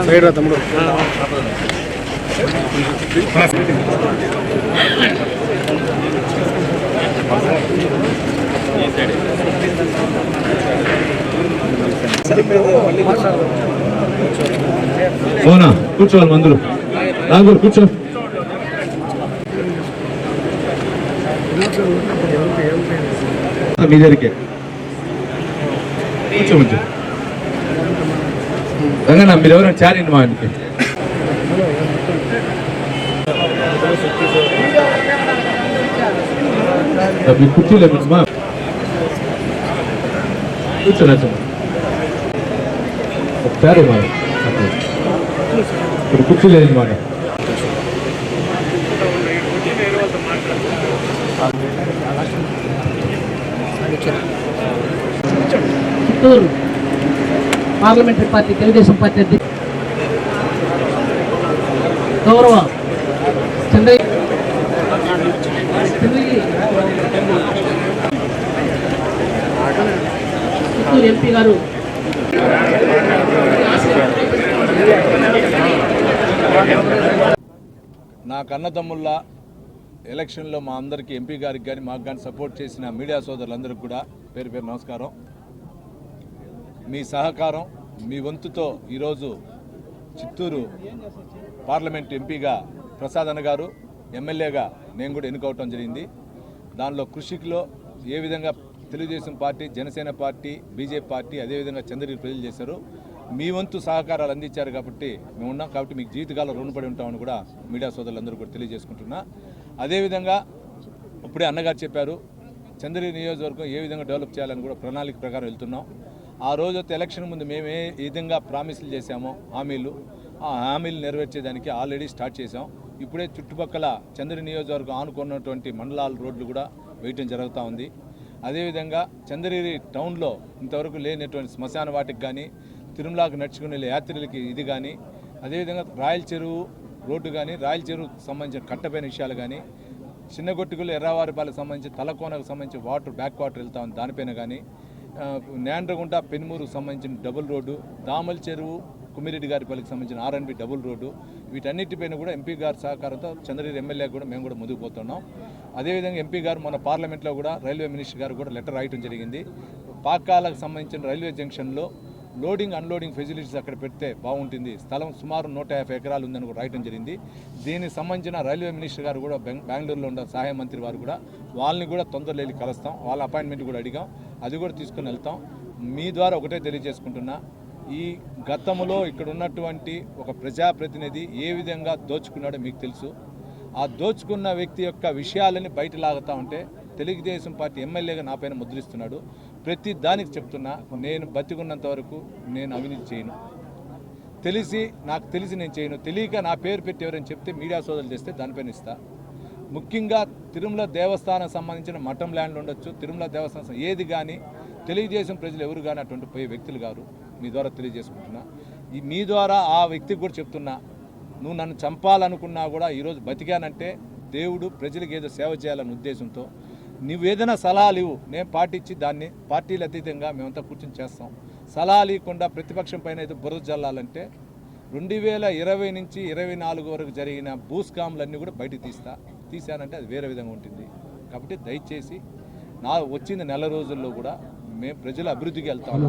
Side రా తమ్ముడు. అవునా, కూర్చోవాలి మందులు. నాగూరు కూర్చో. మీ దగ్గరికే కూర్చోవచ్చు. రంగన్నా, మీరు ఎవరైనా చారండి మా ఇంటికి. మీ కుర్చీలో కూర్చోమా. కూర్చోనా ఒకసారి మాట ఇప్పుడు కుర్చీ లేదు మాట. Chittoor parliamentary party Telugu Desam party అధ్యక్షుడు గౌరవ చంద్రయ్య చిత్తూరు ఎంపీ గారు నా కన్నతమ్ముళ్ళ ఎలక్షన్లో మా అందరికీ ఎంపీ గారికి కానీ మాకు కానీ సపోర్ట్ చేసిన మీడియా సోదరులందరికీ కూడా పేరు పేరు నమస్కారం. మీ సహకారం, మీ వంతుతో ఈరోజు చిత్తూరు పార్లమెంట్ ఎంపీగా ప్రసాద్ అన్న గారు, ఎమ్మెల్యేగా నేను కూడా ఎన్నుకోవటం జరిగింది. దానిలో కృషిలో ఏ విధంగా Telugu Desam party, Janasena party, BJP party, అదేవిధంగా చంద్రగిరి ప్రజలు చేశారు. మీ వంతు సహకారాలు అందించారు కాబట్టి మేము ఉన్నాం. కాబట్టి మీకు జీవితకాలం రుణపడి ఉంటామని కూడా మీడియా సోదరులందరూ కూడా తెలియజేసుకుంటున్నా. అదేవిధంగా ఇప్పుడే అన్నగారు చెప్పారు, చంద్రగిరి నియోజకవర్గం ఏ విధంగా డెవలప్ చేయాలని కూడా ప్రణాళిక ప్రకారం వెళ్తున్నాం. ఆ రోజు ఎలక్షన్ ముందు మేము ఏ విధంగా ప్రామిసులు చేశామో హామీలు, ఆ హామీలు నెరవేర్చేదానికి ఆల్రెడీ స్టార్ట్ చేశాం. ఇప్పుడే చుట్టుపక్కల చంద్రగిరి నియోజకవర్గం ఆనుకున్నటువంటి మండలాల రోడ్లు కూడా వేయటం జరుగుతూ ఉంది. అదేవిధంగా చంద్రగిరి టౌన్లో ఇంతవరకు లేనటువంటి శ్మశాన వాటికి కానీ, తిరుమలకు నడుచుకునే యాత్రికులకి ఇది కానీ, అదేవిధంగా రాయల చెరువు రోడ్డు కానీ, రాయల చెరువుకు సంబంధించిన కట్టపైన విషయాలు కానీ, చిన్నగొట్టుకులు ఎర్రవారిపాలకు సంబంధించి తలకోనకు సంబంధించి వాటర్ బ్యాక్ వాటర్ వెళ్తా ఉంది దానిపైన కానీ, నేండ్రగుంట పెనుమూరుకు సంబంధించిన డబుల్ రోడ్డు, దామల చెరువు కుమ్మిరెడ్డి గారిపల్లికి సంబంధించిన ఆర్ఎన్బి డబుల్ రోడ్డు, వీటన్నిటిపైన కూడా ఎంపీ గారి సహకారంతో చంద్రగిరి ఎమ్మెల్యే కూడా మేము కూడా ముందుకు పోతున్నాం. అదేవిధంగా ఎంపీ గారు మన పార్లమెంట్లో కూడా రైల్వే మినిస్టర్ గారు కూడా లెటర్ రాయటం జరిగింది. పాకాలకు సంబంధించిన రైల్వే జంక్షన్లో లోడింగ్ అన్లోడింగ్ ఫెసిలిటీస్ అక్కడ పెడితే బాగుంటుంది, స్థలం సుమారు 150 ఎకరాలు ఉందని కూడా రాయటం జరిగింది. దీనికి సంబంధించిన రైల్వే మినిస్టర్ గారు కూడా బెంగళూరులో ఉన్న సహాయ మంత్రి వారు కూడా వాళ్ళని కూడా తొందరలో వెళ్ళి కలుస్తాం. వాళ్ళ అపాయింట్మెంట్ కూడా అడిగాం, అది కూడా తీసుకుని వెళ్తాం. మీ ద్వారా ఒకటే తెలియజేసుకుంటున్నా, ఈ గతంలో ఇక్కడ ఉన్నటువంటి ఒక ప్రజాప్రతినిధి ఏ విధంగా దోచుకున్నాడో మీకు తెలుసు. ఆ దోచుకున్న వ్యక్తి యొక్క విషయాలని బయట లాగుతూ ఉంటే తెలుగుదేశం పార్టీ ఎమ్మెల్యేగా నా పైన ముద్రిస్తున్నాడు. ప్రతి దానికి చెప్తున్నా, నేను బతికున్నంత వరకు నేను అవినీతి చేయను. నాకు తెలిసి నేను చేయను. తెలియక నా పేరు పెట్టి ఎవరైనా చెప్తే మీడియా సోదరులు చేస్తే దానిపైన ఇస్తా. ముఖ్యంగా తిరుమల దేవస్థానం సంబంధించిన మఠం ల్యాండ్లు ఉండొచ్చు, తిరుమల దేవస్థానం ఏది కానీ తెలుగుదేశం ప్రజలు ఎవరు కానీ అటువంటి పోయే వ్యక్తులు గారు. మీ ద్వారా తెలియజేసుకుంటున్నా. మీ ద్వారా ఆ వ్యక్తికి కూడా చెప్తున్నా, నువ్వు నన్ను చంపాలనుకున్నా కూడా ఈరోజు బతికానంటే దేవుడు ప్రజలకు ఏదో సేవ చేయాలనే ఉద్దేశంతో నువ్వేదైనా సలహాలు ఇవ్వు, నేను పాటించి దాన్ని పార్టీలు అతీతంగా మేమంతా కూర్చొని చేస్తాం. సలహాలు ఇవ్వకుండా ప్రతిపక్షం పైన ఏదో బురద జల్లాలంటే 2020 నుంచి 24 వరకు జరిగిన భూస్కాములన్నీ కూడా బయటకు తీశానంటే అది వేరే విధంగా ఉంటుంది. కాబట్టి దయచేసి వచ్చిన నెల రోజుల్లో కూడా మేము ప్రజల అభివృద్ధికి వెళ్తాము.